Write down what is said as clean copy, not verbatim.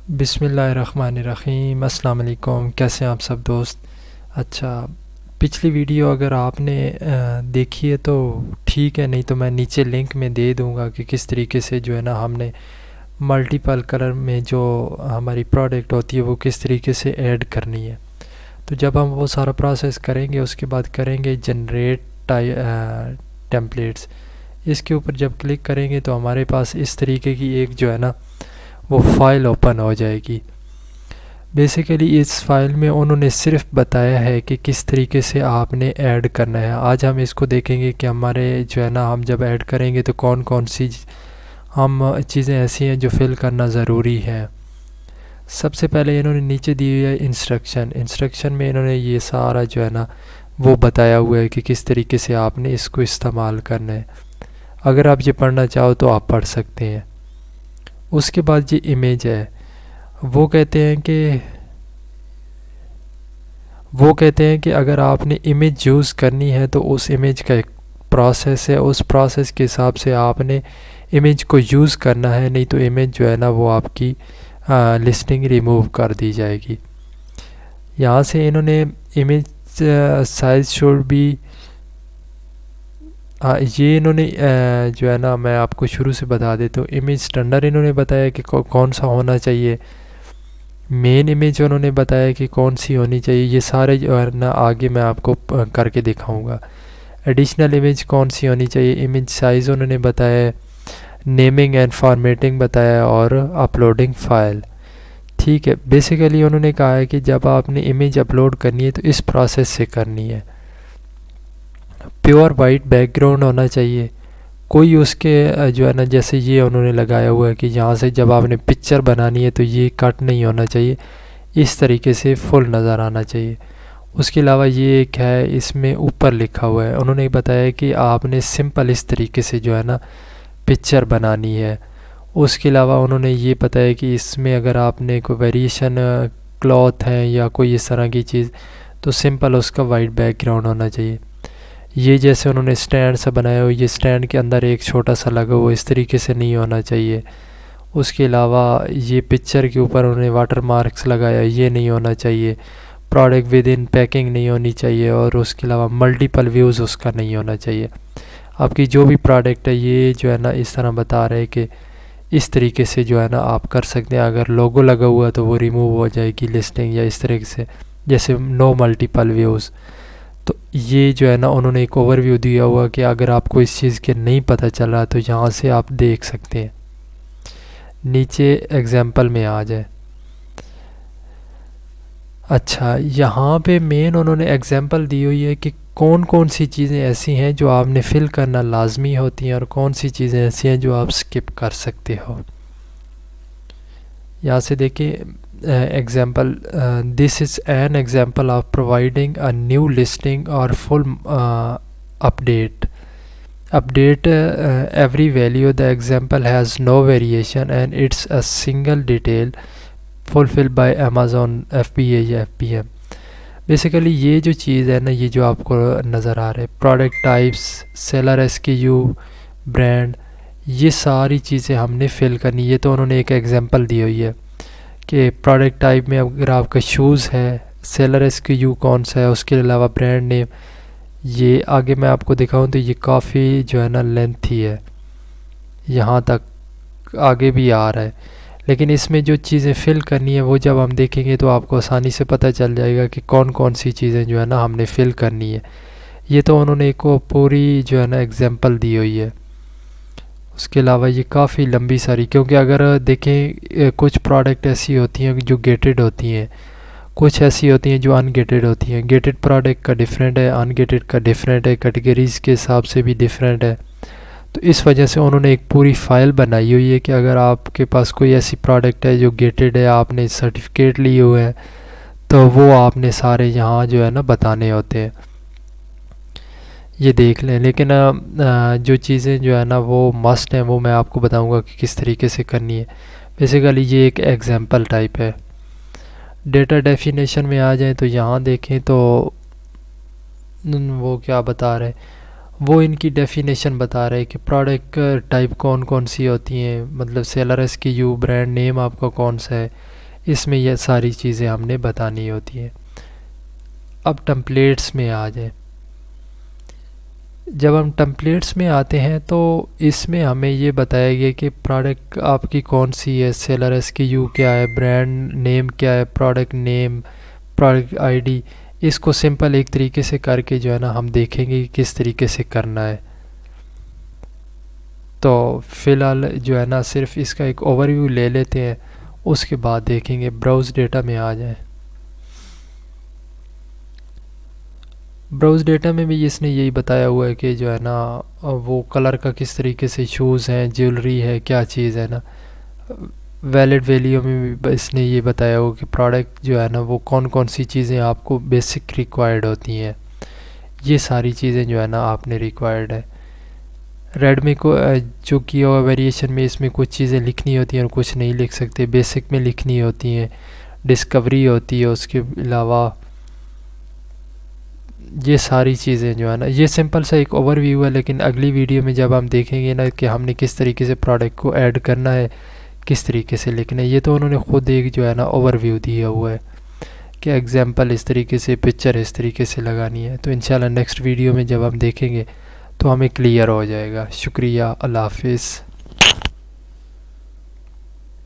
बिस्मिल्लाहिर्रहमानिर्रहीम। अस्सलाम वालेकुम। कैसे हैं आप सब दोस्त। अच्छा, पिछली वीडियो अगर आपने देखी है तो ठीक है, नहीं तो मैं नीचे लिंक में दे दूंगा कि किस तरीके से जो है ना हमने मल्टीपल कलर में जो हमारी प्रोडक्ट होती है वो किस तरीके से ऐड करनी है। तो जब हम वो सारा प्रोसेस करेंगे उसके बाद करेंगे जनरेट टेम्पलेट्स। इसके ऊपर जब क्लिक करेंगे तो हमारे पास इस तरीके की एक जो है ना वो फ़ाइल ओपन हो जाएगी। बेसिकली इस फाइल में उन्होंने सिर्फ बताया है कि किस तरीके से आपने ऐड करना है। आज हम इसको देखेंगे कि हमारे जो है ना हम जब ऐड करेंगे तो कौन कौन सी हम चीज़ें ऐसी हैं जो फिल करना ज़रूरी है। सबसे पहले इन्होंने नीचे दी हुई है इंस्ट्रक्शन में इन्होंने ये सारा जो है ना वो बताया हुआ है कि किस तरीके से आपने इसको इस्तेमाल करना है। अगर आप ये पढ़ना चाहो तो आप पढ़ सकते हैं। उसके बाद ये इमेज है, वो कहते हैं कि अगर आपने इमेज यूज़ करनी है तो उस इमेज का एक प्रोसेस है, उस प्रोसेस के हिसाब से आपने इमेज को यूज़ करना है, नहीं तो इमेज जो है ना वो आपकी लिस्टिंग रिमूव कर दी जाएगी। यहाँ से इन्होंने इमेज साइज शुड भी ये इन्होंने जो है ना मैं आपको शुरू से बता देता हूँ। इमेज स्टैंडर्ड इन्होंने बताया कि कौन सा होना चाहिए। मेन इमेज उन्होंने बताया कि कौन सी होनी चाहिए। ये सारे जो है ना आगे मैं आपको करके दिखाऊंगा। एडिशनल इमेज कौन सी होनी चाहिए, इमेज साइज़ उन्होंने बताया, नेमिंग एंड फॉर्मेटिंग बताया और अपलोडिंग फ़ाइल। ठीक है, बेसिकली उन्होंने कहा है कि जब आपने इमेज अपलोड करनी है तो इस प्रोसेस से करनी है। प्योर वाइट बैकग्राउंड होना चाहिए, कोई उसके जो है ना जैसे ये उन्होंने लगाया हुआ है कि यहाँ से जब आपने पिक्चर बनानी है तो ये कट नहीं होना चाहिए, इस तरीके से फुल नज़र आना चाहिए। उसके अलावा ये एक है, इसमें ऊपर लिखा हुआ है, उन्होंने बताया कि आपने सिंपल इस तरीके से जो है ना पिक्चर बनानी है। उसके अलावा उन्होंने ये बताया कि इसमें अगर आपने कोई वेरिएशन क्लॉथ है या कोई इस तरह की चीज़ तो सिंपल उसका वाइट बैकग्राउंड होना चाहिए। ये जैसे उन्होंने स्टैंड सा बनाया हो, ये स्टैंड के अंदर एक छोटा सा लगा हुआ इस तरीके से नहीं होना चाहिए। उसके अलावा ये पिक्चर के ऊपर उन्होंने वाटर मार्क्स लगाया, ये नहीं होना चाहिए। प्रोडक्ट विद इन पैकिंग नहीं होनी चाहिए और उसके अलावा मल्टीपल व्यूज़ उसका नहीं होना चाहिए। आपकी जो भी प्रोडक्ट है ये जो है ना इस तरह बता रहे हैं कि इस तरीके से जो है ना आप कर सकते हैं। अगर लोगो लगा हुआ तो वो रिमूव हो जाएगी लिस्टिंग, या इस तरीके से जैसे नो मल्टीपल व्यूज़। तो ये जो है ना उन्होंने एक ओवरव्यू दिया हुआ कि अगर आपको इस चीज़ के नहीं पता चल रहा तो यहाँ से आप देख सकते हैं। नीचे एग्जांपल में आ जाए। अच्छा, यहाँ पे मेन उन्होंने एग्जांपल दी हुई है कि कौन कौन सी चीज़ें ऐसी हैं जो आपने फिल करना लाजमी होती हैं और कौन सी चीज़ें ऐसी हैं जो आप स्किप कर सकते हो। यहाँ से देखिए example, this is an example of providing a new listing और full update every value. The example has no variation and it's a single detail fulfilled by Amazon FBA या FBM। बेसिकली ये जो चीज़ है ना, ये जो आपको नज़र आ रहा है, product types, seller SKU, brand, ये सारी चीज़ें हमने फिल करनी। ये तो उन्होंने एक एग्जांपल दी हुई है कि प्रोडक्ट टाइप में अगर आपका शूज़ है, सेलर SKU कौन सा है, उसके अलावा ब्रांड नेम। ये आगे मैं आपको दिखाऊं तो ये काफ़ी जो है ना लेंथी है, यहाँ तक आगे भी आ रहा है। लेकिन इसमें जो चीज़ें फिल करनी है वो जब हम देखेंगे तो आपको आसानी से पता चल जाएगा कि कौन कौन सी चीज़ें जो है ना हमने फिल करनी है। ये तो उन्होंने एक पूरी जो है ना एग्जांपल दी हुई है। उसके अलावा ये काफ़ी लंबी सारी, क्योंकि अगर देखें कुछ प्रोडक्ट ऐसी होती हैं जो गेटेड होती हैं, कुछ ऐसी होती हैं जो अनगेटेड होती हैं। गेटेड प्रोडक्ट का डिफरेंट है, अनगेटेड का डिफरेंट है, कैटेगरीज़ के हिसाब से भी डिफरेंट है। तो इस वजह से उन्होंने एक पूरी फ़ाइल बनाई हुई है कि अगर आपके पास कोई ऐसी प्रोडक्ट है जो गेटेड है, आपने सर्टिफिकेट लिए हुए हैं, तो वो आपने सारे यहाँ जो है ना बताने होते हैं। ये देख लें। लेकिन जो चीज़ें जो है ना वो मस्ट हैं वो मैं आपको बताऊंगा कि किस तरीके से करनी है। बेसिकली ये एक एग्जांपल टाइप है। डेटा डेफिनेशन में आ जाए तो यहाँ देखें तो वो क्या बता रहे हैं, वो इनकी डेफिनेशन बता रहे हैं कि प्रोडक्ट टाइप कौन कौन सी होती हैं, मतलब सेलर SKU, ब्रांड नेम आपका कौन सा है, इसमें ये सारी चीज़ें हमने बतानी होती हैं। अब टेम्पलेट्स में आ जाए। जब हम टेम्पलेट्स में आते हैं तो इसमें हमें ये बताया गया कि प्रोडक्ट आपकी कौन सी है, सेलर SKU क्या है, ब्रांड नेम क्या है, प्रोडक्ट नेम, प्रोडक्ट आईडी। इसको सिंपल एक तरीके से करके जो है ना हम देखेंगे कि किस तरीके से करना है। तो फ़िलहाल जो है ना सिर्फ इसका एक ओवरव्यू ले लेते हैं, उसके बाद देखेंगे। ब्राउज़ डेटा में आ जाए। ब्राउज़ डेटा में भी इसने यही बताया हुआ है कि जो है ना वो कलर का किस तरीके से शूज़ हैं, ज्वेलरी है, क्या चीज़ है ना। वैलिड वैल्यू में भी इसने ये बताया हुआ कि प्रोडक्ट जो है ना वो कौन कौन सी चीज़ें आपको बेसिक रिक्वायर्ड होती हैं। ये सारी चीज़ें जो है ना आपने रिक्वायर्ड है। रेडमी को जो किया हुआ वेरिएशन में इसमें कुछ चीज़ें लिखनी होती हैं और कुछ नहीं लिख सकते, बेसिक में लिखनी होती हैं, डिस्कवरी होती है। उसके अलावा ये सारी चीज़ें जो है ना, ये सिंपल सा एक ओवरव्यू है, लेकिन अगली वीडियो में जब हम देखेंगे ना कि हमने किस तरीके से प्रोडक्ट को ऐड करना है, किस तरीके से लिखना है, ये तो उन्होंने ख़ुद एक जो है ना ओवरव्यू दिया हुआ है कि एग्जांपल इस तरीके से, पिक्चर इस तरीके से लगानी है। तो इंशाल्लाह नेक्स्ट वीडियो में जब हम देखेंगे तो हमें क्लियर हो जाएगा। शुक्रिया, अल्लाह हाफिज़।